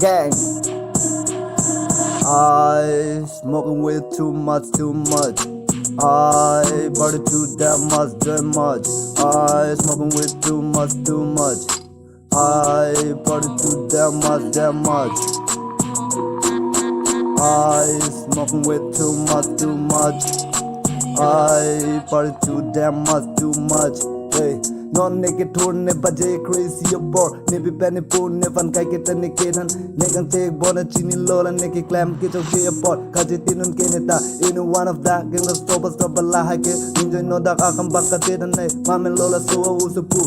gang. I smoking with too much. I party too damn much. I smoking with too much. I party too damn much. I smoking with too much. I party too damn much. Hey, non naked tour ne baje crazy abor ne bi penny pool ne van kai ke tan ne kenan ne gang take bona chini lola ne ke clam ke chok ke apor kaje tinun ke neta in one of that gang the stop la ha ke enjoy no da akam bakka te dan ne mamen lola so usupu.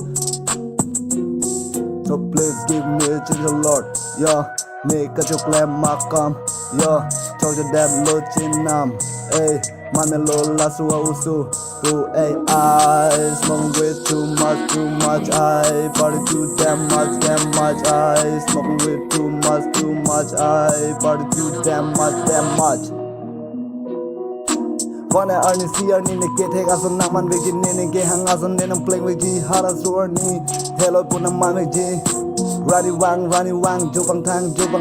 So please give me a chance a lot, yeah. Make a chocolate makam, yeah. Chocolate that low chinam, hey. Mame lola suwa usu, to hey. I smoke with too much. I party too damn much. I smoke with too much. I party too damn much. Wanna earn see earn in the get take as a naman begin in get hang as on then I'm playing with G hara sorni hello puna mame G Rani wang jobang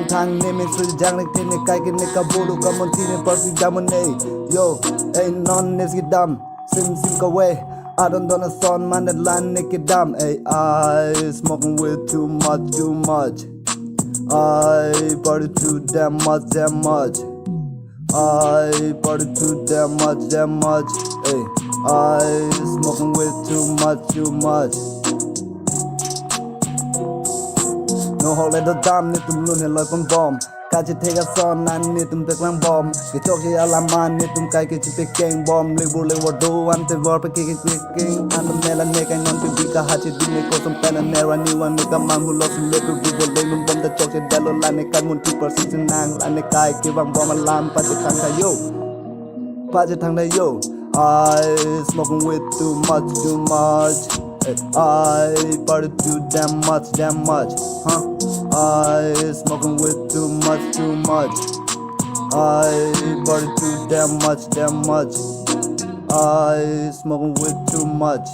tang name is jang like tine kai ke ne kabulu kamon tine persi damone yo ain't non is dam sim ka way I don't know son man that line naked dam hey I smoking with too much I party too damn much I party too damn much, hey. I smoking with too much. No hole at the dam, need to loon like a bomb. Catch it take a son, and need to take one bomb. Get okay, alaman, need to kike chip king bomb. Libu do and the verb kicking and the melon neck and non to be a hatchet, do make some pen and never knew one make a man who lost little people. They don't bomb the chocolate dello line, a camun 2% in ang, and a guy give a bomb a lamp, but the tanka yo. Pajatanga yo. I smoking with too much. I party too damn much, huh? I smoking with too much. I party too damn much. I smoking with too much.